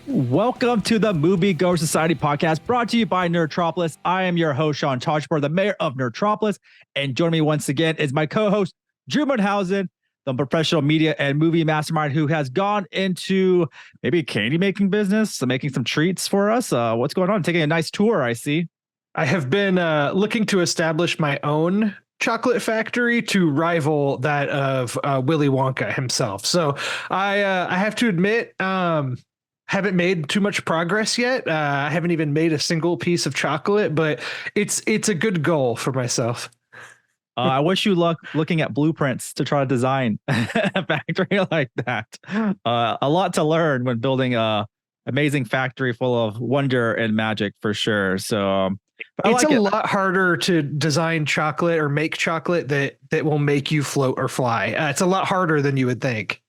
Welcome to the Moviegoers Society podcast, brought to you by Nerdtropolis. I am your host, Sean Tajipour, the mayor of Nerdtropolis, and joining me once again is my co-host, Drew Munhausen, the professional media and movie mastermind who has gone into maybe candy making business, so making some treats for us. What's going on? Taking a nice tour, I see. I have been looking to establish my own chocolate factory to rival that of Willy Wonka himself. So I have to admit, haven't made too much progress yet. I haven't even made a single piece of chocolate, but it's a good goal for myself. I wish you luck looking at blueprints to try to design a factory like that. A lot to learn when building a amazing factory full of wonder and magic for sure. So it's a lot harder to design chocolate or make chocolate that will make you float or fly. It's a lot harder than you would think.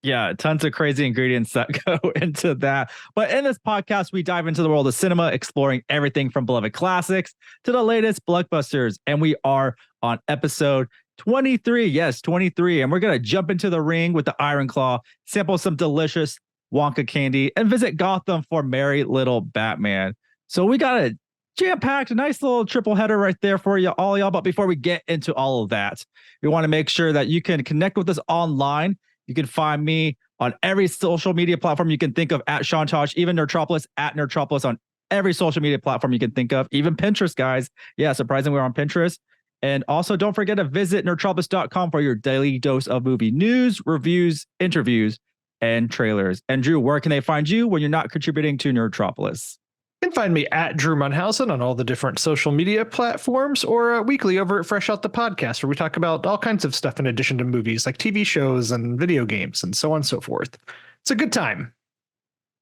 Yeah, tons of crazy ingredients that go into that. But in this podcast, we dive into the world of cinema, exploring everything from beloved classics to the latest blockbusters. And we are on episode 23. Yes, 23. And we're going to jump into the ring with the Iron Claw, sample some delicious Wonka candy, and visit Gotham for Merry Little Batman. So we got a jam-packed, nice little triple header right there for you, all y'all. But before we get into all of that, we want to make sure that you can connect with us online. You can find me on every social media platform you can think of at Sean Tosh, even Nerdtropolis at Nerdtropolis on every social media platform you can think of, even Pinterest, guys. Yeah, surprisingly, we're on Pinterest. And also, don't forget to visit nerdtropolis.com for your daily dose of movie news, reviews, interviews, and trailers. And Drew, where can they find you when you're not contributing to Nerdtropolis? You can find me at Drew Munhausen on all the different social media platforms, or weekly over at Fresh Out the Podcast, where we talk about all kinds of stuff in addition to movies, like TV shows and video games and so on and so forth. It's a good time.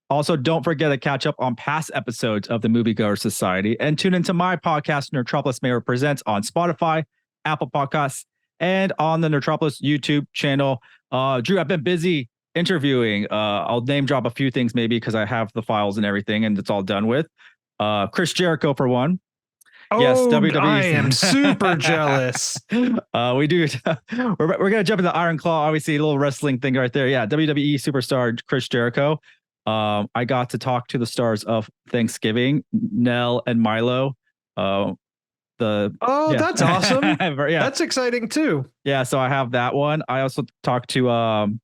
Also, don't forget to catch up on past episodes of the Moviegoers Society and tune into my podcast, Nerdtropolis Mayor Presents, on Spotify, Apple Podcasts, and on the Nerdtropolis YouTube channel. Drew, I've been busy interviewing. I'll name drop a few things maybe because I have the files and everything and it's all done with. Chris Jericho for one. Oh, yes, WWE. I am super jealous. We do. We're gonna jump into Iron Claw. Obviously, a little wrestling thing right there. Yeah, WWE superstar Chris Jericho. I got to talk to the stars of Thanksgiving, Nell and Milo. That's awesome. Yeah, that's exciting too. Yeah, so I have that one. I also talked to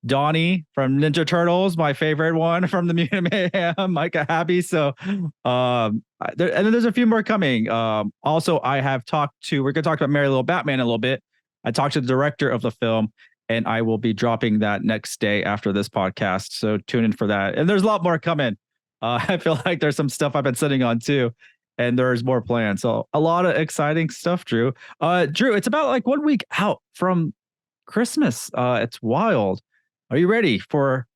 Donnie from Ninja Turtles, my favorite one from the Mutant Mayhem, Micah Happy. So, and then there's a few more coming. Also, we're going to talk about Merry Little Batman a little bit. I talked to the director of the film, and I will be dropping that next day after this podcast. So tune in for that. And there's a lot more coming. I feel like there's some stuff I've been sitting on too, and there's more planned. So a lot of exciting stuff, Drew. Drew, it's about like 1 week out from Christmas. It's wild. Are you ready for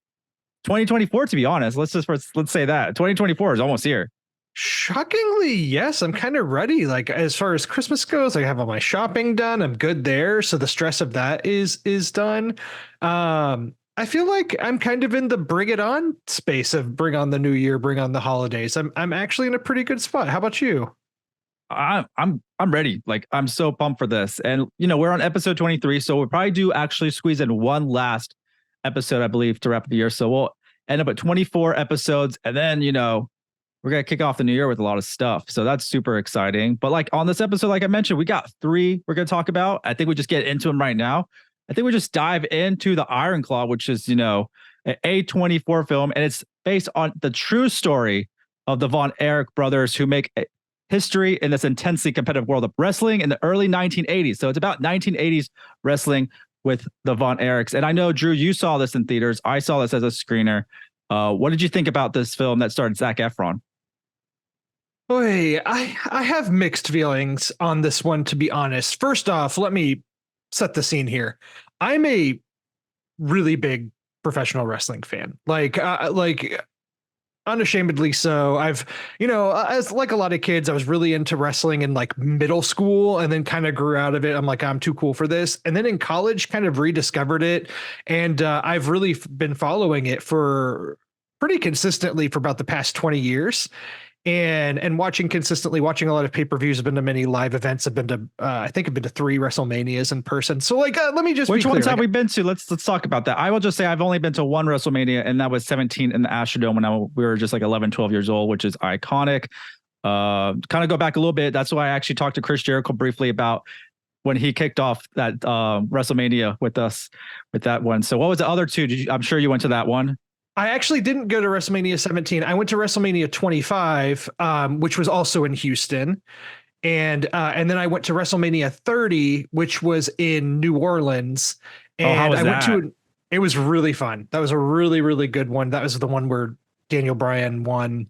2024? To be honest, let's say that 2024 is almost here. Shockingly, yes, I'm kind of ready. Like as far as Christmas goes, I have all my shopping done. I'm good there. So the stress of that is done. I feel like I'm kind of in the bring it on space of bring on the new year, bring on the holidays. I'm actually in a pretty good spot. How about you? I'm ready. Like I'm so pumped for this. And we're on episode 23, so we'll probably do actually squeeze in one last episode, I believe, to wrap up the year. So we'll end up at 24 episodes, and then we're gonna kick off the new year with a lot of stuff. So that's super exciting. But like on this episode, like I mentioned, we got 3 we're gonna talk about. I think we just get into them right now. I think we just dive into the Iron Claw, which is an A24 film, and it's based on the true story of the Von Erich brothers who make history in this intensely competitive world of wrestling in the early 1980s. So it's about 1980s wrestling with the Von Erichs. And I know, Drew, you saw this in theaters. I saw this as a screener. What did you think about this film that starred Zac Efron? Boy, I have mixed feelings on this one, to be honest. First off, let me set the scene here. I'm a really big professional wrestling fan. Like unashamedly so. I've, as like a lot of kids, I was really into wrestling in like middle school and then kind of grew out of it. I'm like, I'm too cool for this. And then in college, kind of rediscovered it. And I've really been following it for pretty consistently for about the past 20 years. and watching consistently, watching a lot of pay-per-views. I've been to many live events. I've been to I think I've been to 3 WrestleManias in person. So like let me just Which be clear, ones have like, we been to? Let's talk about that. I will just say I've only been to one WrestleMania, and that was 17 in the Astrodome when we were just like 11, 12 years old, which is iconic. Kind of go back a little bit. That's why I actually talked to Chris Jericho briefly about when he kicked off that WrestleMania with us with that one. So what was the other two? I'm sure you went to that one. I actually didn't go to WrestleMania 17. I went to WrestleMania 25, which was also in Houston. And then I went to WrestleMania 30, which was in New Orleans. And how was I went that? to it was really fun. That was a really, really good one. That was the one where Daniel Bryan won,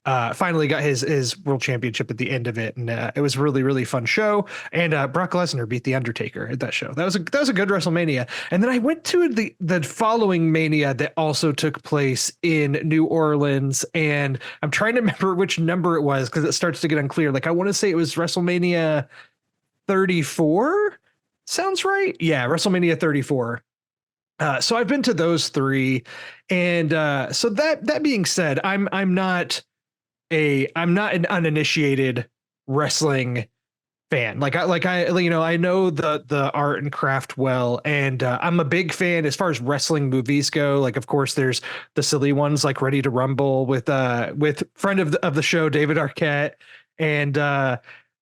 finally got his world championship at the end of it. And it was really, really fun show. And Brock Lesnar beat The Undertaker at that show. That was a good WrestleMania. And then I went to the following Mania that also took place in New Orleans. And I'm trying to remember which number it was because it starts to get unclear. Like I want to say it was WrestleMania 34. Sounds right. Yeah, WrestleMania 34. So I've been to those 3. And so that being said, I'm not an uninitiated wrestling fan. I know the art and craft well, and I'm a big fan as far as wrestling movies go. Like, of course, there's the silly ones like Ready to Rumble with friend of the show David Arquette, and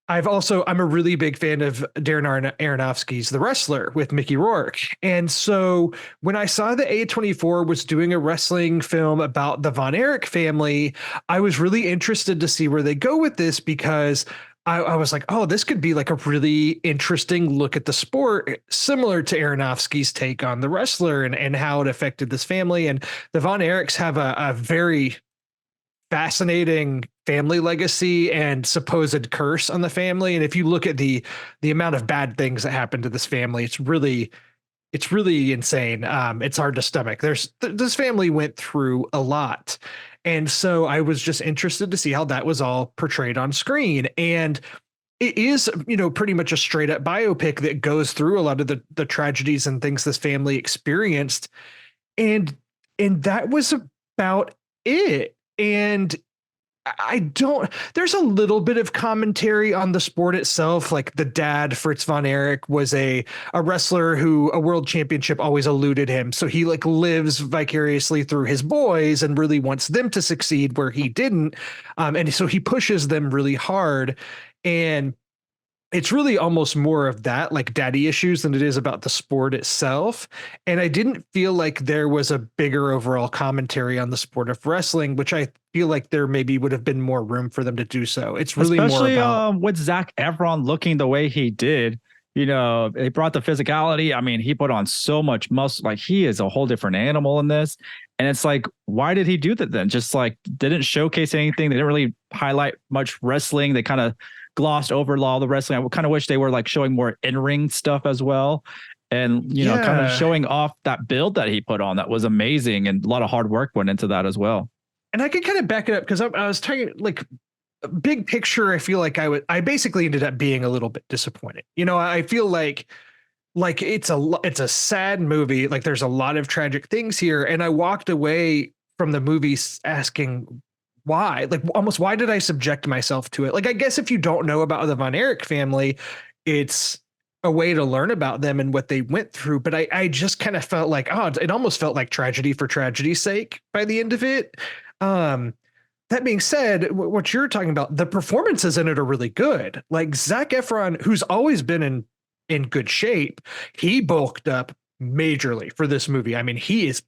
I'm a really big fan of Darren Aronofsky's The Wrestler with Mickey Rourke. And so when I saw that A24 was doing a wrestling film about the Von Erich family, I was really interested to see where they go with this because I was like, oh, this could be like a really interesting look at the sport, similar to Aronofsky's take on The Wrestler and how it affected this family. And the Von Erichs have a very fascinating family legacy and supposed curse on the family. And if you look at the amount of bad things that happened to this family, it's really insane. It's hard to stomach. This family went through a lot. And so I was just interested to see how that was all portrayed on screen. And it is, pretty much a straight up biopic that goes through a lot of the tragedies and things this family experienced. And that was about it. And there's a little bit of commentary on the sport itself. Like the dad, Fritz von Erich, was a wrestler who a world championship always eluded him. So he like lives vicariously through his boys and really wants them to succeed where he didn't. And so he pushes them really hard. And it's really almost more of that, like daddy issues, than it is about the sport itself. And I didn't feel like there was a bigger overall commentary on the sport of wrestling, which I feel like there maybe would have been more room for them to do so. It's really especially more about with Zac Efron looking the way he did. He brought the physicality. I mean, he put on so much muscle. Like he is a whole different animal in this. And it's like, why did he do that then? Just like didn't showcase anything. They didn't really highlight much wrestling. They kind of glossed over all the wrestling. I kind of wish they were like showing more in-ring stuff as well. And, kind of showing off that build that he put on. That was amazing. And a lot of hard work went into that as well. And I can kind of back it up because I was talking like big picture. I feel like I basically ended up being a little bit disappointed. I feel like it's a sad movie. Like there's a lot of tragic things here. And I walked away from the movie asking, why? Like almost why did I subject myself to it? Like, I guess if you don't know about the Von Erich family, it's a way to learn about them and what they went through. But I just kind of felt like, it almost felt like tragedy for tragedy's sake by the end of it. That being said, what you're talking about, the performances in it are really good. Like Zac Efron, who's always been in good shape, he bulked up majorly for this movie. I mean, he is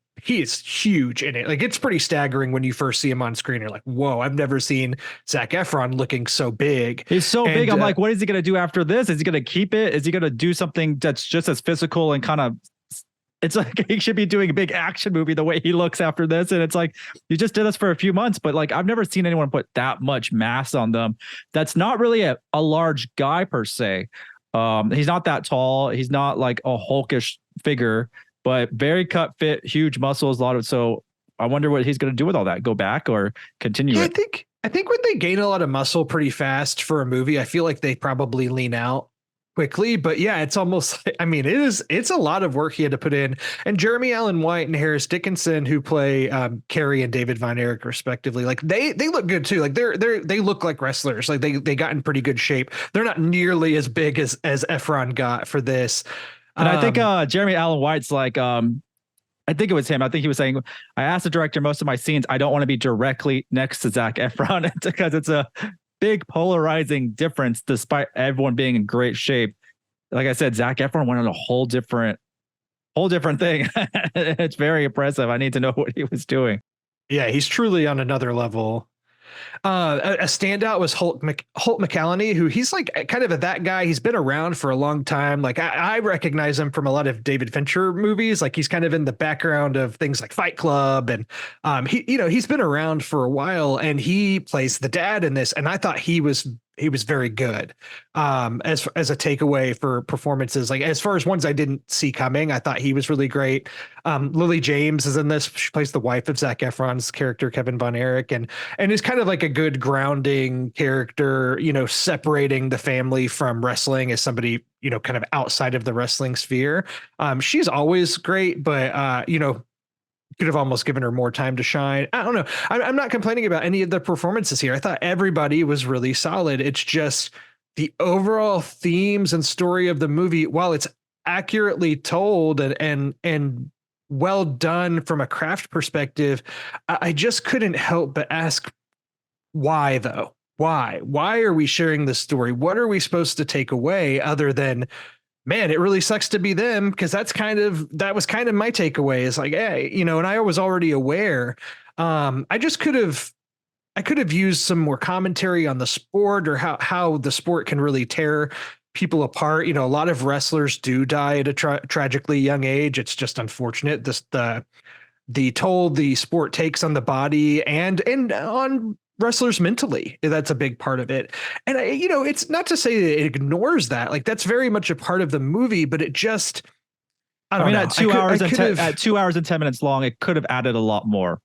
huge in it. Like it's pretty staggering when you first see him on screen. You're like, whoa, I've never seen Zac Efron looking so big. He's so big. I'm like, what is he going to do after this? Is he going to keep it? Is he going to do something that's just as physical and kind of, it's like he should be doing a big action movie the way he looks after this. And it's like, you just did this for a few months, but like, I've never seen anyone put that much mass on them. That's not really a large guy per se. He's not that tall. He's not like a hulkish figure, but very cut fit, huge muscles, so I wonder what he's going to do with all that. Go back or continue it? I think when they gain a lot of muscle pretty fast for a movie, I feel like they probably lean out quickly, but yeah, it's almost like, I mean, it's a lot of work he had to put in. And Jeremy Allen White and Harris Dickinson, who play Carrie and David Von Erich respectively, like they look good too. Like they look like wrestlers. Like they got in pretty good shape. They're not nearly as big as Efron got for this. And I think Jeremy Allen White's like I think it was him. I think he was saying, I asked the director, most of my scenes, I don't want to be directly next to Zac Efron because it's a big polarizing difference despite everyone being in great shape. Like I said, Zac Efron went on a whole different thing. It's very impressive. I need to know what he was doing. Yeah, he's truly on another level. A standout was Holt McCallany, who he's like kind of that guy. He's been around for a long time. Like I recognize him from a lot of David Fincher movies. Like he's kind of in the background of things like Fight Club, and he's been around for a while, and he plays the dad in this. And I thought he was very good. As a takeaway for performances, like as far as ones I didn't see coming, I thought he was really great. Lily James is in this. She plays the wife of Zac Efron's character, Kevin Von Erich, and is kind of like a good grounding character, separating the family from wrestling as somebody, kind of outside of the wrestling sphere. She's always great, but could have almost given her more time to shine. I don't know. I'm not complaining about any of the performances here. I thought everybody was really solid. It's just the overall themes and story of the movie, while it's accurately told and well done from a craft perspective, I just couldn't help but ask, why though? Why are we sharing this story? What are we supposed to take away other than, man, it really sucks to be them? Because that was kind of my takeaway, is like, hey, and I was already aware. I could have used some more commentary on the sport, or how the sport can really tear people apart. A lot of wrestlers do die at a tragically young age. It's just unfortunate. The toll the sport takes on the body and on wrestlers mentally, that's a big part of it. And it's not to say that it ignores that. Like that's very much a part of the movie, but it just, I don't know. At 2 hours and 10 minutes long, it could have added a lot more.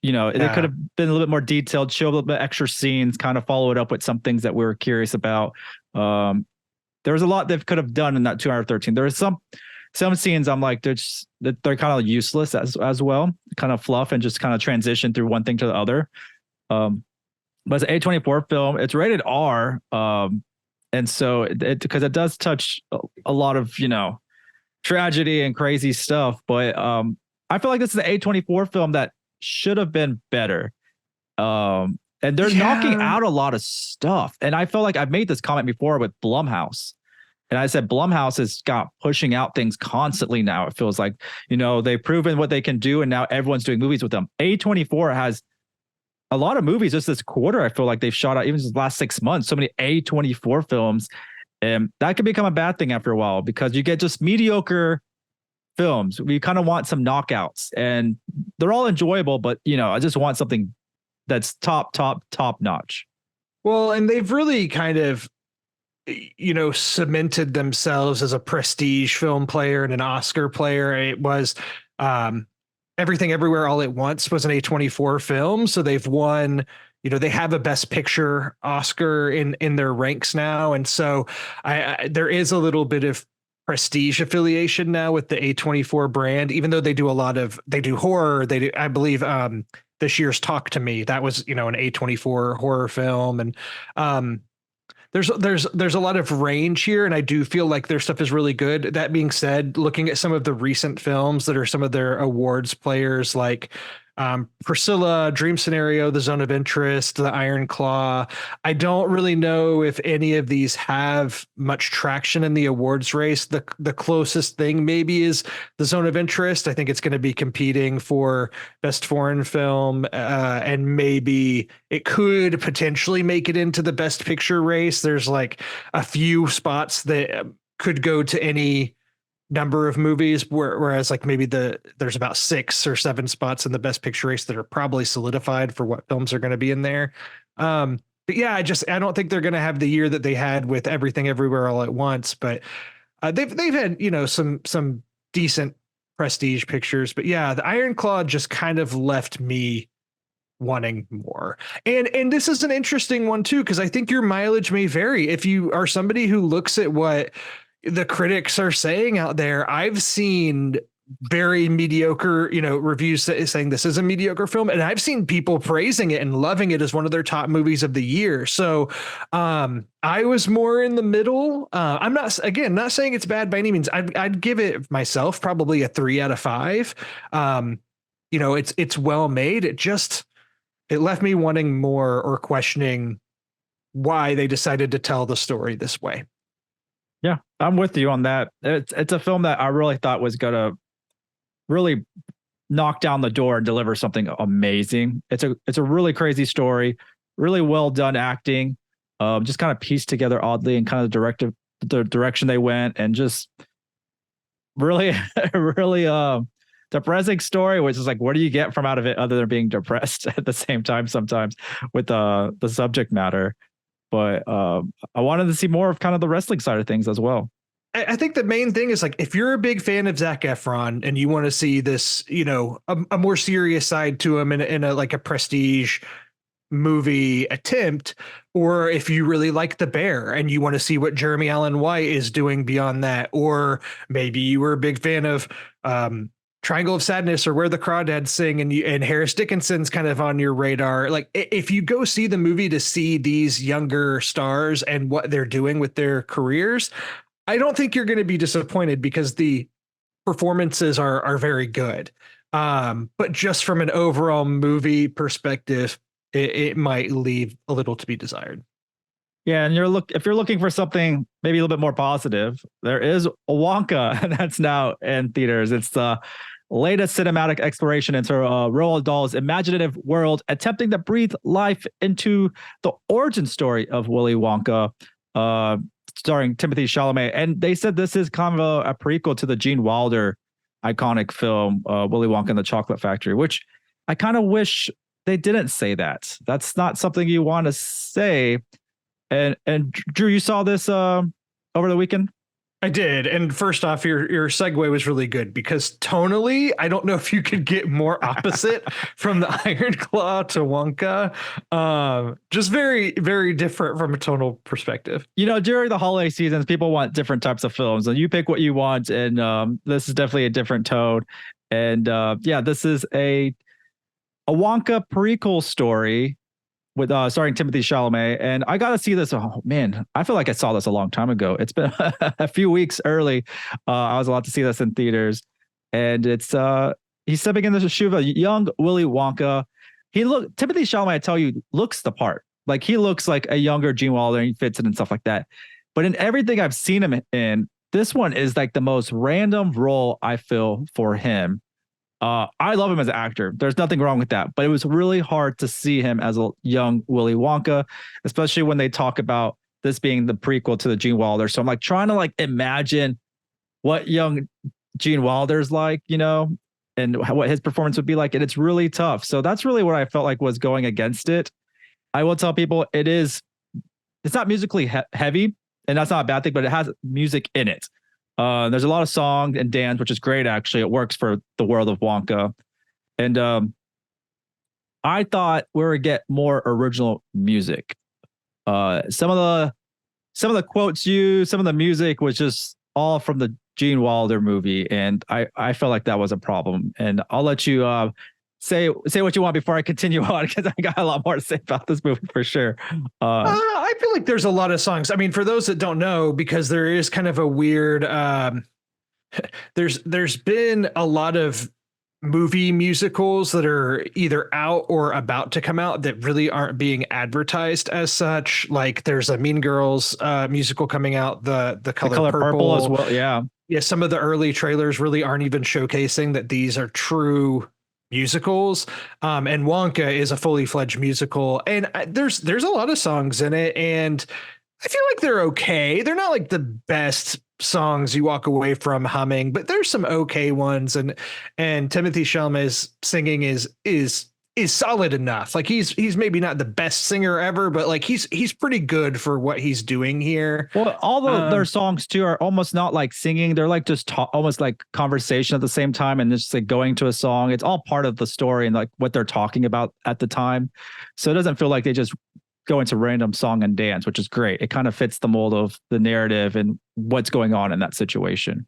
It could have been a little bit more detailed, show a little bit extra scenes, kind of follow it up with some things that we were curious about. There was a lot they could have done in that 2 hour 13. There was some scenes I'm like, they're kind of useless as well, kind of fluff and just kind of transition through one thing to the other. But it's an A24 film. It's rated R. And so because it does touch a lot of, tragedy and crazy stuff. But I feel like this is an A24 film that should have been better. And they're knocking out a lot of stuff. And I felt like I've made this comment before with Blumhouse. And I said, Blumhouse has got pushing out things constantly now. It feels like, they've proven what they can do, and now everyone's doing movies with them. A24 has a lot of movies just this quarter. I feel like they've shot out, even the last 6 months, so many A24 films. And that could become a bad thing after a while, because you get just mediocre films. We kind of want some knockouts, and they're all enjoyable, but I just want something that's top notch. Well, and they've really kind of, cemented themselves as a prestige film player and an Oscar player. It was Everything Everywhere All at Once was an A24 film, so they've won. They have a Best Picture Oscar in their ranks now, and so there is a little bit of prestige affiliation now with the A24 brand. Even though they do horror, I believe this year's Talk to Me, that was an A24 horror film, and there's a lot of range here, and I do feel like their stuff is really good. That being said, looking at some of the recent films that are some of their awards players, like Priscilla, Dream Scenario, The Zone of Interest, The Iron Claw, I don't really know if any of these have much traction in the awards race. The closest thing maybe is The Zone of Interest. I think it's going to be competing for Best Foreign Film, and maybe it could potentially make it into the Best Picture race. There's like a few spots that could go to any number of movies, whereas like maybe there's about 6 or 7 spots in the Best Picture race that are probably solidified for what films are going to be in there. But yeah, I don't think they're going to have the year that they had with Everything Everywhere All at Once, but they've had some decent prestige pictures. But yeah, The Iron Claw just kind of left me wanting more. And this is an interesting one too, because I think your mileage may vary. If you are somebody who looks at what the critics are saying out there, I've seen very mediocre, reviews saying this is a mediocre film, and I've seen people praising it and loving it as one of their top movies of the year. So I was more in the middle. I'm not saying it's bad by any means. I'd give it myself probably a 3 out of 5. It's well made. It left me wanting more or questioning why they decided to tell the story this way. Yeah, I'm with you on that. It's a film that I really thought was gonna really knock down the door and deliver something amazing. It's a really crazy story, really well done acting, just kind of pieced together oddly, and kind of the direction they went, and just really really depressing story, which is like, what do you get from out of it other than being depressed at the same time sometimes with the subject matter. But I wanted to see more of kind of the wrestling side of things as well. I think the main thing is, like, if you're a big fan of Zac Efron and you want to see this, a more serious side to him in a like a prestige movie attempt, or if you really like The Bear and you want to see what Jeremy Allen White is doing beyond that, or maybe you were a big fan of Triangle of Sadness or Where the Crawdads Sing, and Harris Dickinson's kind of on your radar. Like, if you go see the movie to see these younger stars and what they're doing with their careers, I don't think you're going to be disappointed, because the performances are very good. But just from an overall movie perspective, it might leave a little to be desired. Yeah, and if you're looking for something maybe a little bit more positive, there is Wonka that's now in theaters. It's the latest cinematic exploration into Roald Dahl's imaginative world, attempting to breathe life into the origin story of Willy Wonka, starring Timothée Chalamet. And they said this is kind of a prequel to the Gene Wilder iconic film, Willy Wonka and the Chocolate Factory, which I kind of wish they didn't say that. That's not something you want to say. And Drew, you saw this over the weekend? I did. And first off, your segue was really good, because tonally, I don't know if you could get more opposite from the Iron Claw to Wonka. Just very, very different from a tonal perspective. During the holiday seasons, people want different types of films, and you pick what you want. And this is definitely a different tone. And this is a Wonka prequel story with starring Timothée Chalamet, and I got to see this. Oh man, I feel like I saw this a long time ago. It's been a few weeks early. I was allowed to see this in theaters, and it's he's stepping into the shoe of a young Willy Wonka. Timothée Chalamet, I tell you, looks the part. Like, he looks like a younger Gene Wilder, and he fits it and stuff like that. But in everything I've seen him in, this one is like the most random role I feel for him. I love him as an actor. There's nothing wrong with that. But it was really hard to see him as a young Willy Wonka, especially when they talk about this being the prequel to the Gene Wilder. So I'm like trying to like imagine what young Gene Wilder's like, and what his performance would be like. And it's really tough. So that's really what I felt like was going against it. I will tell people it's not musically heavy, and that's not a bad thing, but it has music in it. There's a lot of song and dance, which is great. Actually, it works for the world of Wonka. And I thought we would get more original music. Some of the quotes used, some of the music was just all from the Gene Wilder movie, and I felt like that was a problem. And I'll let you say what you want before I continue on, because I got a lot more to say about this movie for sure. I feel like there's a lot of songs. I mean, for those that don't know, because there is kind of a weird, there's been a lot of movie musicals that are either out or about to come out that really aren't being advertised as such. Like, there's a Mean Girls musical coming out, the color purple as well. Yeah. Some of the early trailers really aren't even showcasing that these are true musicals. And Wonka is a fully fledged musical, and there's a lot of songs in it, and I feel like they're okay. They're not like the best songs you walk away from humming, but there's some okay ones, and Timothée Chalamet's singing is is solid enough. Like he's maybe not the best singer ever, but like he's pretty good for what he's doing here. Well, their songs too are almost not like singing. They're like just almost like conversation at the same time, and just like going to a song. It's all part of the story and like what they're talking about at the time. So it doesn't feel like they just go into random song and dance, which is great. It kind of fits the mold of the narrative and what's going on in that situation.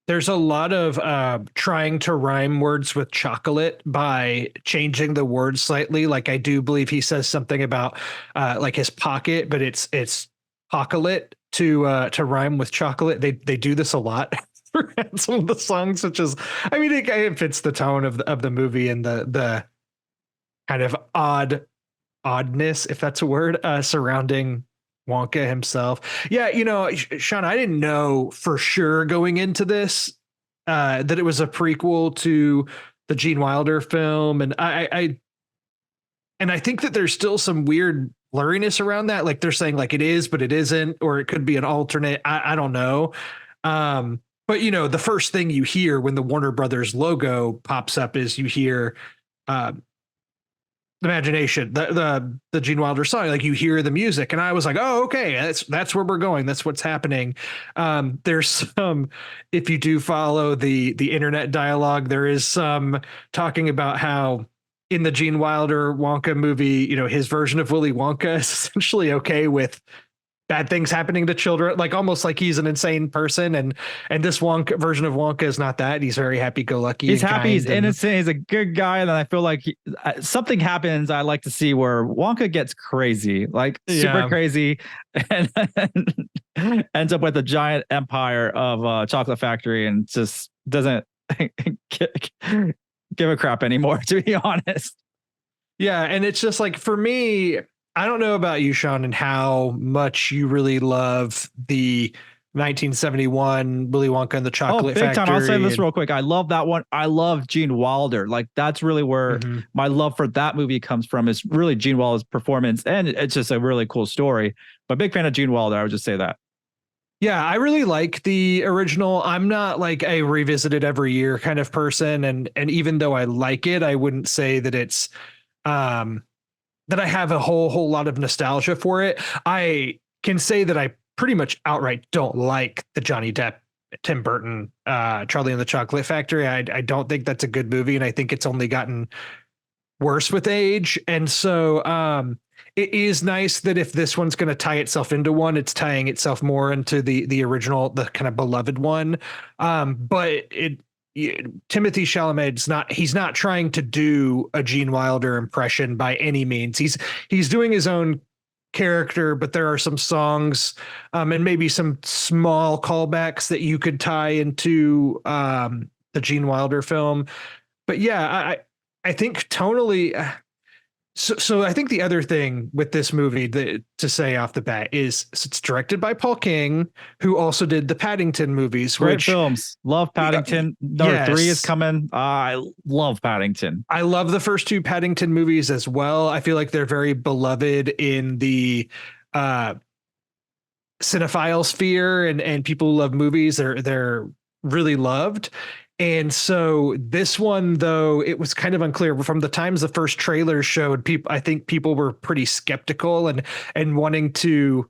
There's a lot of trying to rhyme words with chocolate by changing the word slightly. Like I do believe he says something about like his pocket, but it's pocklet to rhyme with chocolate. They do this a lot throughout some of the songs, which is, I mean, it fits the tone of the movie and the kind of oddness, if that's a word, surrounding Wonka himself. Yeah, you know, Sean, I didn't know for sure going into this that it was a prequel to the Gene Wilder film, and I think that there's still some weird blurriness around that. Like they're saying like it is, but it isn't, or it could be an alternate. I don't know. But you know, the first thing you hear when the Warner Brothers logo pops up is you hear Imagination, the Gene Wilder song. Like you hear the music, and I was like, oh, okay, that's where we're going. That's what's happening. There's some, if you do follow the internet dialogue, there is some talking about how in the Gene Wilder Wonka movie, you know, his version of Willy Wonka is essentially okay with bad things happening to children, like almost like he's an insane person, and this Wonka version of Wonka is not that. He's very happy-go-lucky. He's happy, he's innocent, he's a good guy, and then I feel like something happens. I like to see where Wonka gets crazy, like super crazy, and ends up with a giant empire of chocolate factory, and just doesn't give a crap anymore, to be honest. Yeah, and it's just like for me, I don't know about you, Sean, and how much you really love the 1971 Willy Wonka and the Chocolate Factory. Time. I'll say this real quick. I love that one. I love Gene Wilder. Like that's really where my love for that movie comes from, is really Gene Wilder's performance. And it's just a really cool story. But big fan of Gene Wilder. I would just say that. Yeah, I really like the original. I'm not like a revisit it every year kind of person. And even though I like it, I wouldn't say that it's that I have a whole lot of nostalgia for it. I can say that I pretty much outright don't like the Johnny Depp, Tim Burton, Charlie and the Chocolate Factory. I don't think that's a good movie, and I think it's only gotten worse with age. And so it is nice that if this one's going to tie itself into one, it's tying itself more into the original, the kind of beloved one. But Timothée Chalamet's he's not trying to do a Gene Wilder impression by any means. He's doing his own character, but there are some songs and maybe some small callbacks that you could tie into the Gene Wilder film. But yeah, I think tonally. So I think the other thing with this movie to say off the bat is it's directed by Paul King, who also did the Paddington movies. Great films. Love Paddington. Number 3 is coming. I love Paddington. I love the first 2 Paddington movies as well. I feel like they're very beloved in the cinephile sphere, and people who love movies. They're really loved. And so this one, though, it was kind of unclear from the times the first trailer showed. I think people were pretty skeptical and wanting to,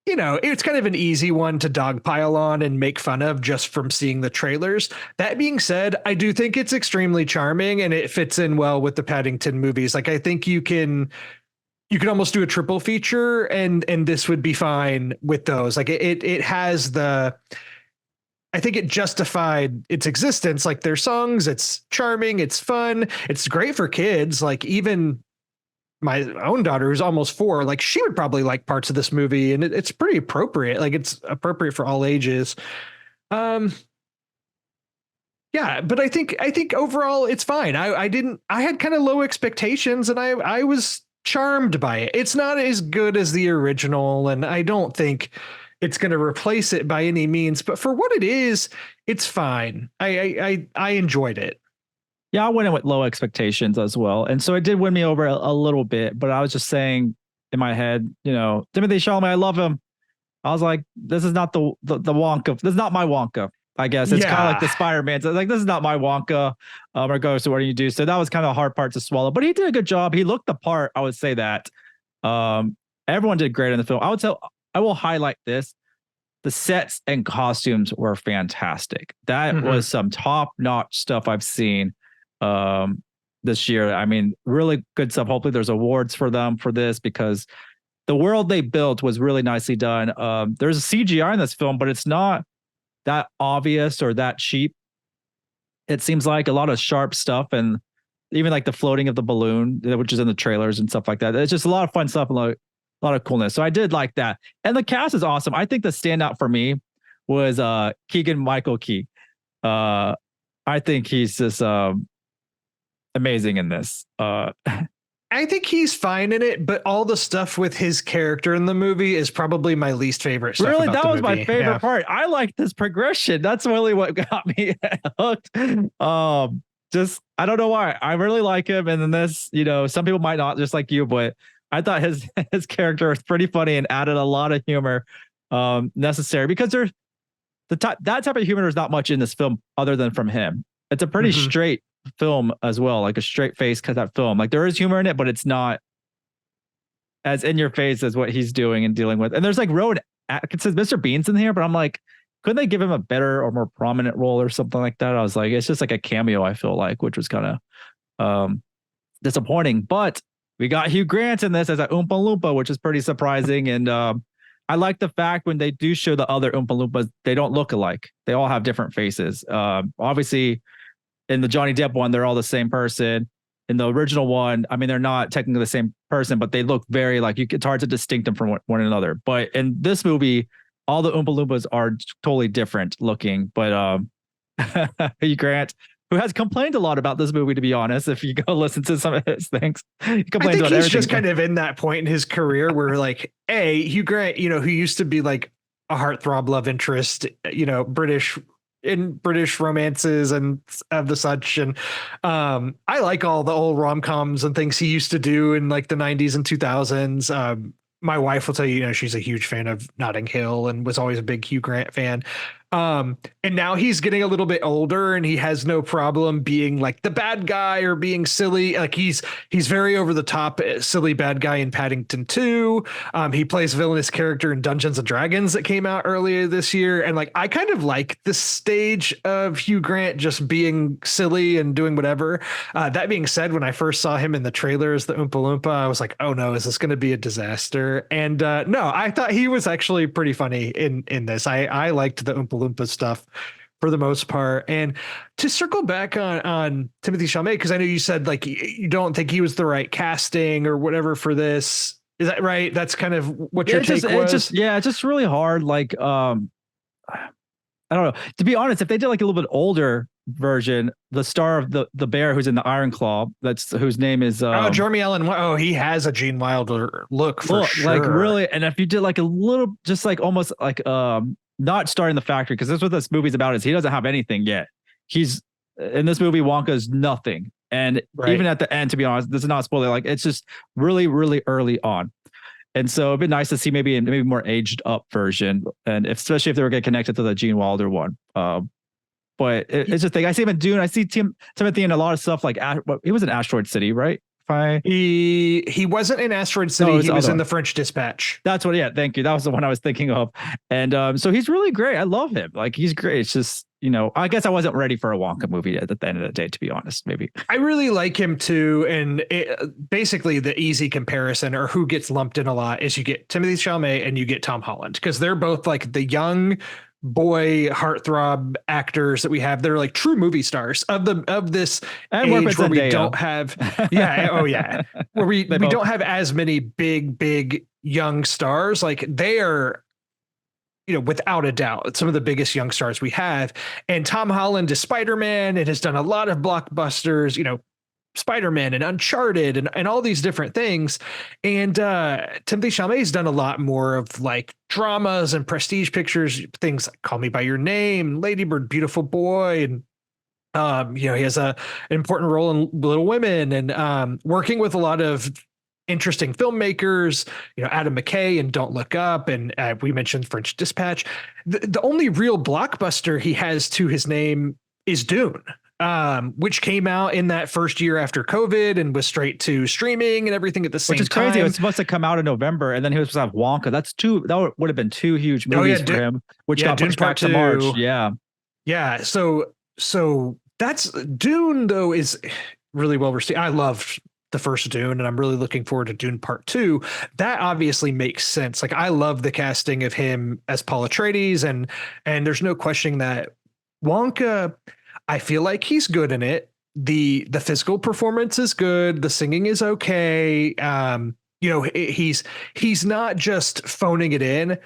you know, it's kind of an easy one to dogpile on and make fun of just from seeing the trailers. That being said, I do think it's extremely charming and it fits in well with the Paddington movies. Like I think you can almost do a triple feature and this would be fine with those. Like it has I think it justified its existence. Like their songs, it's charming, it's fun, it's great for kids. Like even my own daughter, who's almost 4, like she would probably like parts of this movie, and it's pretty appropriate. Like it's appropriate for all ages. Yeah, but I think overall it's fine. I had kind of low expectations, and I was charmed by it. It's not as good as the original, and I don't think it's going to replace it by any means, but for what it is, it's fine. I enjoyed it. Yeah, I went in with low expectations as well. And so it did win me over a little bit, but I was just saying in my head, you know, Timothée Chalamet, I love him. I was like, this is not the Wonka. This is not my Wonka. I guess it's kind of like the Yeah. Spider-Man. So like, this is not my Wonka, regardless of what you do. So that was kind of a hard part to swallow, but he did a good job. He looked the part. I would say that. Um, Everyone did great in the film. I will highlight this. The sets and costumes were fantastic. That was some top-notch stuff I've seen this year. I mean, really good stuff. Hopefully there's awards for them for this, because the world they built was really nicely done. There's a CGI in this film, but it's not that obvious or that cheap. It seems like a lot of sharp stuff, and even like the floating of the balloon, which is in the trailers and stuff like that. It's just a lot of fun stuff and a lot of coolness. So I did like that. And the cast is awesome. I think the standout for me was Keegan Michael Key. I think he's just amazing in this. I think he's fine in it, but all the stuff with his character in the movie is probably my least favorite stuff. Really, about that the was movie. my favorite part. I like this progression. That's really what got me hooked. Just I don't know why. I really like him. And then this, some people might not, just like you, but I thought his character was pretty funny and added a lot of humor necessary, because there's that type of humor is not much in this film other than from him. It's a pretty straight film as well, like a straight face cut that film. Like there is humor in it, but it's not as in your face as what he's doing and dealing with. And there's like Rowan Atkinson's Mr. Bean's in here, but I'm like, couldn't they give him a better or more prominent role or something like that? I was like, it's just like a cameo, I feel like, which was kind of disappointing. But we got Hugh Grant in this as a Oompa Loompa, which is pretty surprising. And I like the fact when they do show the other Oompa Loompas, they don't look alike. They all have different faces. Obviously, in the Johnny Depp one, they're all the same person. In the original one, I mean, they're not technically the same person, but they look very like it's hard to distinct them from one another. But in this movie, all the Oompa Loompas are totally different looking. But Hugh Grant, who has complained a lot about this movie, to be honest, if you go listen to some of his things, he complains about he's everything. just kind of in that point in his career where, like, Hugh Grant, who used to be like a heartthrob love interest, British romances and of the such. And I like all the old rom-coms and things he used to do in like the 90s and 2000s. My wife will tell you, she's a huge fan of Notting Hill and was always a big Hugh Grant fan. And now he's getting a little bit older and he has no problem being like the bad guy or being silly. Like he's very over the top, silly bad guy in Paddington 2. He plays villainous character in Dungeons and Dragons that came out earlier this year. And like, I kind of like the stage of Hugh Grant just being silly and doing whatever. That being said, when I first saw him in the trailers, the Oompa Loompa, I was like, oh no, is this going to be a disaster? And no, I thought he was actually pretty funny in this. I liked the Oompa Loompa stuff for the most part. And to circle back on Timothée Chalamet, because I know you said like you don't think he was the right casting or whatever for this. Is that right? That's kind of what your take was? It's just really hard. Like I don't know. To be honest, if they did like a little bit older version, the star of the bear who's in the Iron Claw, whose name is Jeremy Allen. Oh, he has a Gene Wilder look for sure. Like really, and if you did like a little, just like almost like not starting the factory, because that's what this movie's about, is he doesn't have anything yet. He's in this movie, Wonka's nothing. And even at the end, to be honest, this is not a spoiler, like it's just really, really early on. And so it'd be nice to see maybe a more aged up version, and especially if they were getting connected to the Gene Wilder one. But it's just thing. I see him in Dune. I see Timothy in a lot of stuff like he was in Asteroid City, right? He wasn't in Asteroid City. He was in The French Dispatch. That's what. Yeah, thank you. That was the one I was thinking of. And so he's really great. I love him. Like he's great. It's just I guess I wasn't ready for a Wonka movie at the end of the day, to be honest. Maybe I really like him too. And basically, the easy comparison or who gets lumped in a lot is you get Timothée Chalamet and you get Tom Holland, because they're both like the young boy heartthrob actors that we have. They're like true movie stars of this and age where we don't have where we don't have as many big young stars. Like they are without a doubt some of the biggest young stars we have. And Tom Holland is Spider-Man and has done a lot of blockbusters, Spider-Man and Uncharted and all these different things. And Timothée Chalamet's done a lot more of like dramas and prestige pictures, things like Call Me by Your Name, Lady Bird, Beautiful Boy, and he has an important role in Little Women, and working with a lot of interesting filmmakers, Adam McKay and Don't Look Up, and we mentioned French Dispatch. The only real blockbuster he has to his name is Dune, which came out in that first year after COVID and was straight to streaming and everything at the same time. Which is crazy. It was supposed to come out in November, and then he was supposed to have Wonka. That would have been two huge movies for him, which got pushed back to March. Yeah. Yeah. So that's Dune, though, is really well received. I loved the first Dune, and I'm really looking forward to Dune Part 2. That obviously makes sense. Like, I love the casting of him as Paul Atreides, and there's no questioning that. Wonka, I feel like he's good in it. The physical performance is good. The singing is okay. He's not just phoning it in.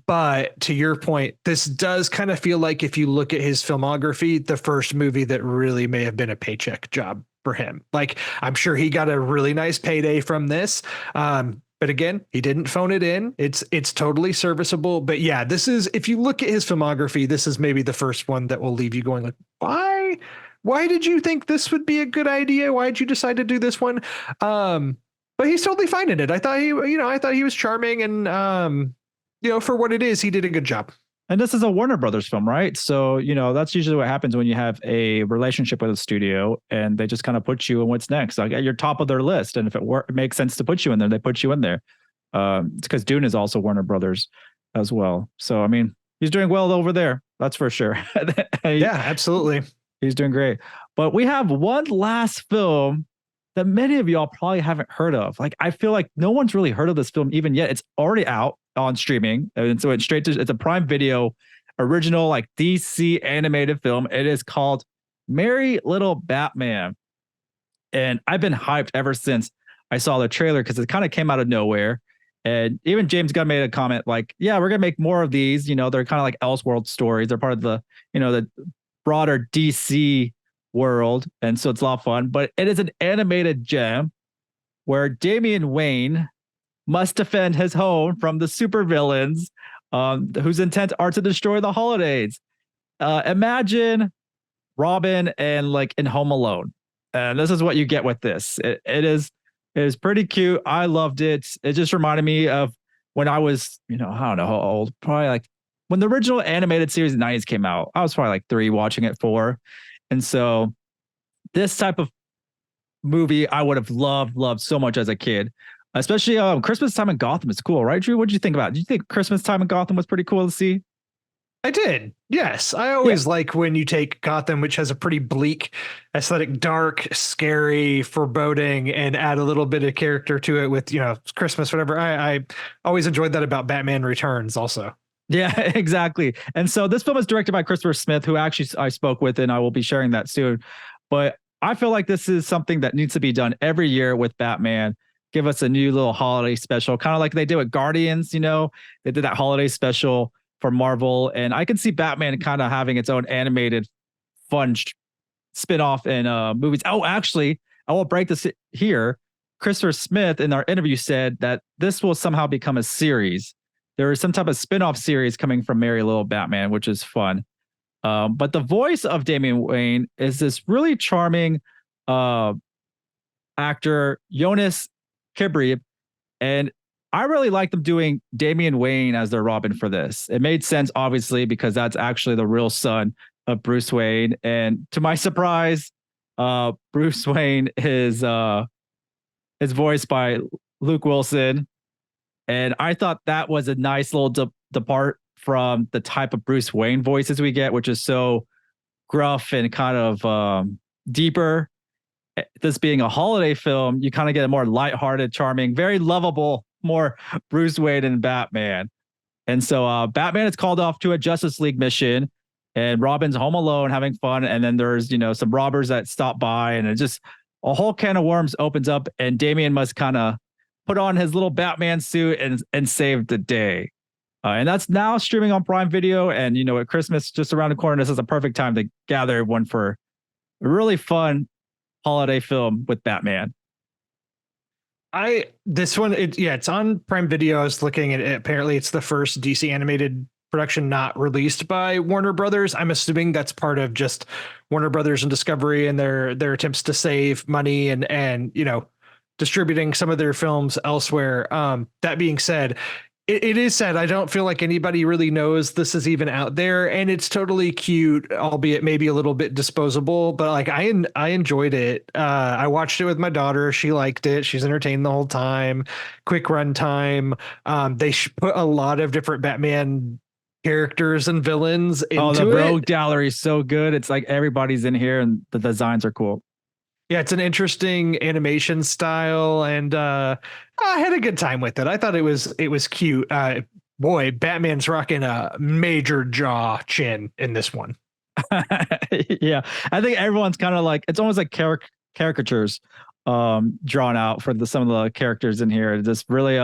But to your point, this does kind of feel like, if you look at his filmography, the first movie that really may have been a paycheck job for him. Like, I'm sure he got a really nice payday from this. But again, he didn't phone it in. It's totally serviceable. But yeah, this is, if you look at his filmography, this is maybe the first one that will leave you going like, why did you think this would be a good idea? Why did you decide to do this one? But he's totally fine in it. I thought he was charming, and for what it is, he did a good job. And this is a Warner Brothers film, right? So, that's usually what happens when you have a relationship with a studio and they just kind of put you in what's next. Like, you're top of their list. And if it makes sense to put you in there, they put you in there. It's because Dune is also Warner Brothers as well. So, I mean, he's doing well over there. That's for sure. Yeah, absolutely. He's doing great. But we have one last film that many of y'all probably haven't heard of. Like, I feel like no one's really heard of this film even yet. It's already out on streaming, and so it's a Prime Video original, like, DC animated film. It is called Merry Little Batman, and I've been hyped ever since I saw the trailer because it kind of came out of nowhere. And even James Gunn made a comment like, yeah, we're gonna make more of these. They're kind of like Elseworld stories. They're part of the the broader DC world, and so it's a lot of fun. But it is an animated gem where Damian Wayne must defend his home from the supervillains, whose intent are to destroy the holidays. Imagine Robin and like in Home Alone, and this is what you get with this. It is pretty cute. I loved it. It just reminded me of when I was, I don't know how old, probably like when the original animated series in the 90s came out. I was probably like 3, watching it 4, and so this type of movie I would have loved so much as a kid. Especially Christmas time in Gotham is cool, right, Drew? What did you think about it? Did you think Christmas time in Gotham was pretty cool to see? I did. Yes. I always like when you take Gotham, which has a pretty bleak aesthetic, dark, scary, foreboding, and add a little bit of character to it with, Christmas, whatever. I always enjoyed that about Batman Returns also. Yeah, exactly. And so this film is directed by Christopher Smith, who actually I spoke with, and I will be sharing that soon. But I feel like this is something that needs to be done every year with Batman. Give us a new little holiday special, kind of like they did with Guardians. They did that holiday special for Marvel, and I can see Batman kind of having its own animated fun spinoff in movies. Oh, actually, I will break this here. Christopher Smith in our interview said that this will somehow become a series. There is some type of spinoff series coming from Merry Little Batman, which is fun. But the voice of Damian Wayne is this really charming actor, Jonas Kibrib, and I really like them doing Damian Wayne as their Robin for this. It made sense, obviously, because that's actually the real son of Bruce Wayne. And to my surprise, Bruce Wayne is voiced by Luke Wilson, and I thought that was a nice little depart from the type of Bruce Wayne voices we get, which is so gruff and kind of deeper. This being a holiday film, you kind of get a more lighthearted, charming, very lovable, more Bruce Wayne and Batman. And so Batman is called off to a Justice League mission, and Robin's home alone having fun. And then there's, some robbers that stop by, and it just a whole can of worms opens up, and Damian must kind of put on his little Batman suit and save the day. And that's now streaming on Prime Video. And, at Christmas just around the corner, this is a perfect time to gather everyone for a really fun holiday film with Batman. It's on Prime Video. I was looking at it. Apparently it's the first DC animated production not released by Warner Brothers. I'm assuming that's part of just Warner Brothers and Discovery and their attempts to save money and distributing some of their films elsewhere. That being said, it is sad. I don't feel like anybody really knows this is even out there, and it's totally cute, albeit maybe a little bit disposable. But like I enjoyed it. I watched it with my daughter. She liked it. She's entertained the whole time. Quick run time. They put a lot of different Batman characters and villains into the rogue it. gallery is so good. It's like everybody's in here, and the designs are cool. Yeah, it's an interesting animation style, and I had a good time with it. I thought it was cute. Boy, Batman's rocking a major jaw chin in this one. Yeah, I think everyone's kind of like, it's almost like caricatures drawn out for some of the characters in here. Just really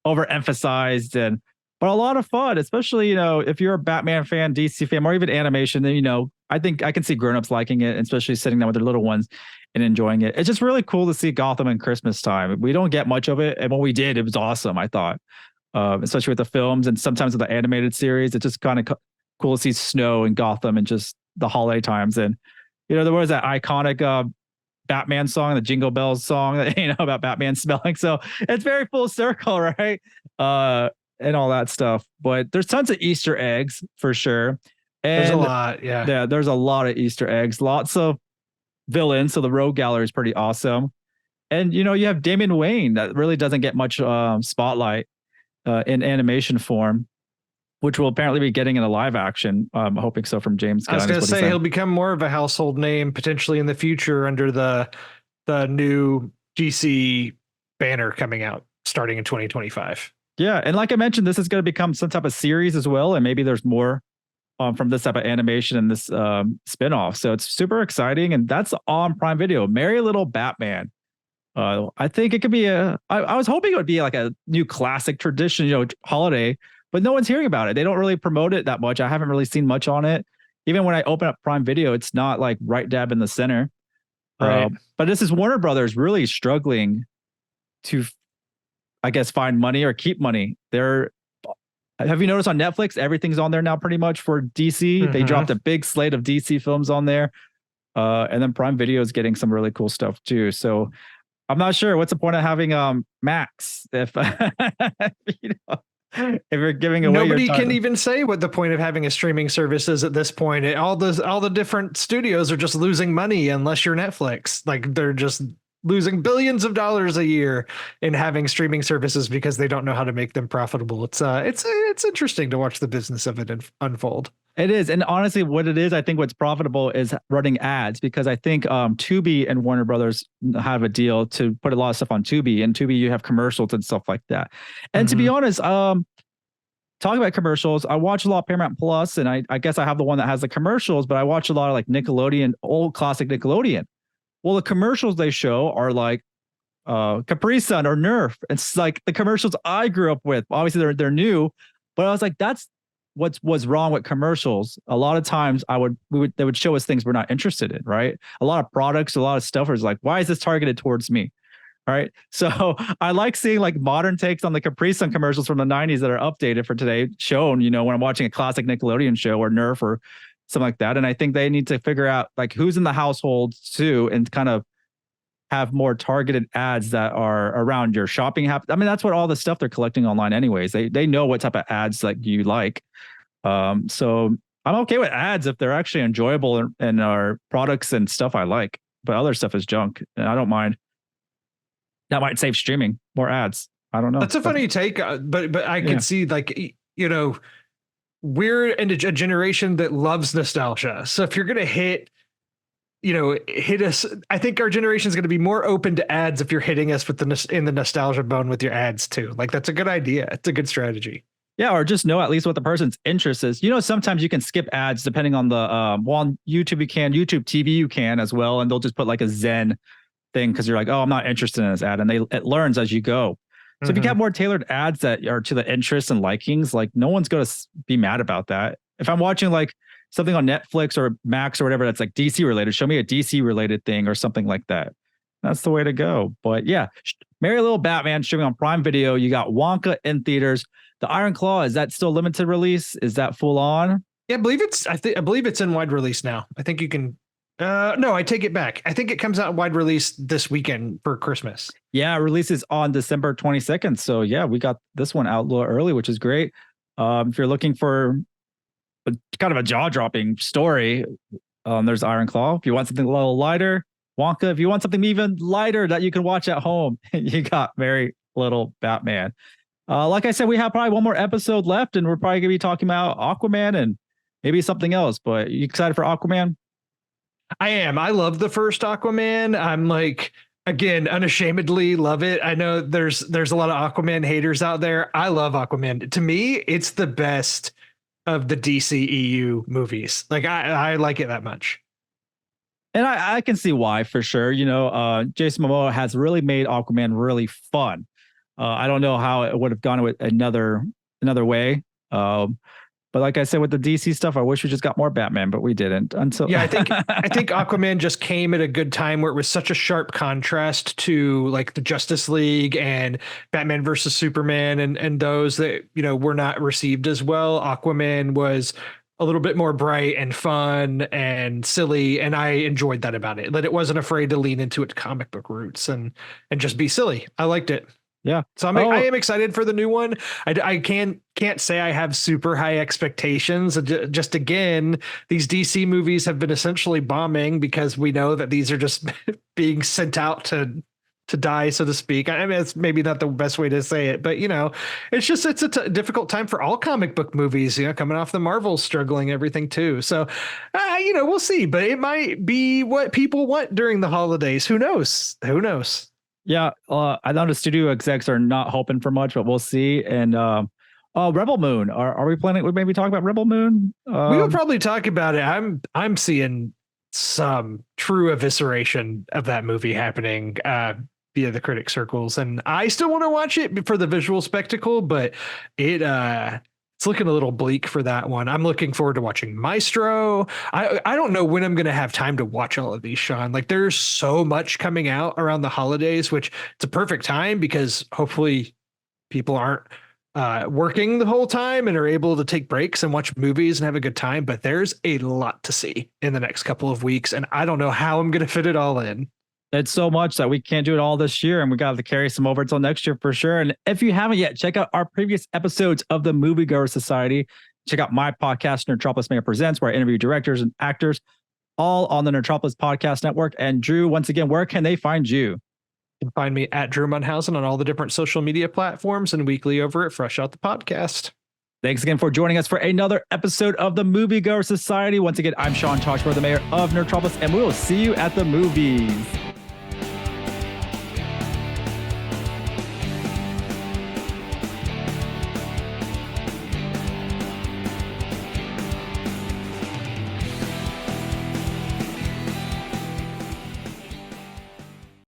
overemphasized, but a lot of fun, especially if you're a Batman fan, DC fan, or even animation. Then I think I can see grown-ups liking it, especially sitting down with their little ones and enjoying it. It's just really cool to see Gotham in Christmas time. We don't get much of it, and when we did, it was awesome, I thought. Especially with the films and sometimes with the animated series, it's just kind of cool to see snow in Gotham and just the holiday times. And there was that iconic Batman song, the Jingle Bells song, about Batman smelling. So it's very full circle, right? And all that stuff. But there's tons of Easter eggs for sure. And there's a lot, yeah. Yeah, there's a lot of Easter eggs, lots of villains. So the rogue gallery is pretty awesome. And you have Damian Wayne that really doesn't get much spotlight in animation form, which will apparently be getting in a live action. I'm hoping so from James Gunn. I was going to say he'll become more of a household name potentially in the future under the new DC banner coming out starting in 2025. Yeah, and like I mentioned, this is going to become some type of series as well, and maybe there's more from this type of animation and this spinoff. So it's super exciting, and that's on Prime Video. Merry Little Batman. I think it could be I was hoping it would be like a new classic tradition, holiday, but no one's hearing about it. They don't really promote it that much. I haven't really seen much on it. Even when I open up Prime Video, it's not like right dab in the center. Right. But this is Warner Brothers really struggling to, I guess, find money or keep money. Have you noticed on Netflix, everything's on there now pretty much for DC. Mm-hmm. They dropped a big slate of DC films on there. And then Prime Video is getting some really cool stuff too. So I'm not sure what's the point of having Max if if you're giving away. Nobody can even say what the point of having a streaming service is at this point. All the different studios are just losing money unless you're Netflix. Like they're just losing billions of dollars a year in having streaming services because they don't know how to make them profitable. It's interesting to watch the business of it unfold. It is. And honestly, what it is, I think what's profitable is running ads, because I think Tubi and Warner Brothers have a deal to put a lot of stuff on Tubi, and Tubi, you have commercials and stuff like that. And to be honest, talking about commercials, I watch a lot of Paramount Plus, and I guess I have the one that has the commercials, but I watch a lot of like Nickelodeon, old classic Nickelodeon. Well, the commercials they show are like Capri Sun or Nerf. It's like the commercials I grew up with. Obviously, they're new, but I was like, that's what was wrong with commercials. A lot of times they would show us things we're not interested in, right? A lot of products, a lot of stuff is like, why is this targeted towards me? Right. So I like seeing like modern takes on the Capri Sun commercials from the 90s that are updated for today shown, when I'm watching a classic Nickelodeon show or Nerf or something like that. And I think they need to figure out like who's in the household too, and kind of have more targeted ads that are around your shopping habits. I mean, that's what all the stuff they're collecting online anyways. They know what type of ads like you like. So I'm okay with ads if they're actually enjoyable and are products and stuff I like, but other stuff is junk and I don't mind. That might save streaming more ads. I don't know. That's a funny take, but I can see like, we're in a generation that loves nostalgia. So if you're going to hit us, I think our generation is going to be more open to ads if you're hitting us with in the nostalgia bone with your ads too. Like that's a good idea. It's a good strategy. Yeah, or just know at least what the person's interest is. Sometimes you can skip ads depending on the on YouTube you can, YouTube TV you can as well, and they'll just put like a Zen thing because you're like, oh, I'm not interested in this ad, and it learns as you go. So if you have more tailored ads that are to the interests and likings, like no one's going to be mad about that. If I'm watching like something on Netflix or Max or whatever that's like DC related, show me a DC related thing or something like that. That's the way to go. But yeah, Merry Little Batman streaming on Prime Video. You got Wonka in theaters. The Iron Claw, is that still limited release? Is that full on? Yeah, I believe it's in wide release now. I think you can No, I take it back. I think it comes out wide release this weekend for Christmas. Yeah, it releases on December 22nd. So yeah, we got this one out a little early, which is great. If you're looking for kind of a jaw-dropping story, there's Iron Claw. If you want something a little lighter, Wonka. If you want something even lighter that you can watch at home, you got Very Little Batman. Like I said, we have probably one more episode left, and we're probably gonna be talking about Aquaman and maybe something else. But you excited for Aquaman? I am. I love the first Aquaman. I'm like, again, unashamedly love it. I know there's a lot of Aquaman haters out there. I love Aquaman. To me, it's the best of the DCEU movies. Like I like it that much. And I can see why for sure. Jason Momoa has really made Aquaman really fun. I don't know how it would have gone with another way. But like I said, with the DC stuff, I wish we just got more Batman, but we didn't. Until I think Aquaman just came at a good time where it was such a sharp contrast to like the Justice League and Batman versus Superman and those that were not received as well. Aquaman was a little bit more bright and fun and silly, and I enjoyed that about it. That it wasn't afraid to lean into its comic book roots and just be silly. I liked it. Yeah. So I am excited for the new one. I can't say I have super high expectations. Just again, these DC movies have been essentially bombing because we know that these are just being sent out to die, so to speak. I mean, it's maybe not the best way to say it, but it's a difficult time for all comic book movies, coming off the Marvel struggling everything too. So, we'll see, but it might be what people want during the holidays. Who knows? Who knows? Yeah, I know the studio execs are not hoping for much, but we'll see. And Rebel Moon, are we planning? We maybe talk about Rebel Moon. We will probably talk about it. I'm seeing some true evisceration of that movie happening via the critic circles, and I still want to watch it for the visual spectacle, but it's looking a little bleak for that one. I'm looking forward to watching Maestro. I don't know when I'm going to have time to watch all of these, Sean. Like there's so much coming out around the holidays, which it's a perfect time because hopefully people aren't working the whole time and are able to take breaks and watch movies and have a good time. But there's a lot to see in the next couple of weeks, and I don't know how I'm going to fit it all in. It's so much that we can't do it all this year, and we got to carry some over until next year for sure. And if you haven't yet, check out our previous episodes of the Moviegoers Society. Check out my podcast, Nerdtropolis Mayor Presents, where I interview directors and actors, all on the Nerdtropolis Podcast Network. And Drew, once again, where can they find you? You can find me at Drew Munhausen on all the different social media platforms and weekly over at Fresh Out the Podcast. Thanks again for joining us for another episode of the Moviegoers Society. Once again, I'm Sean Tajipour, the mayor of Nerdtropolis, and we will see you at the movies.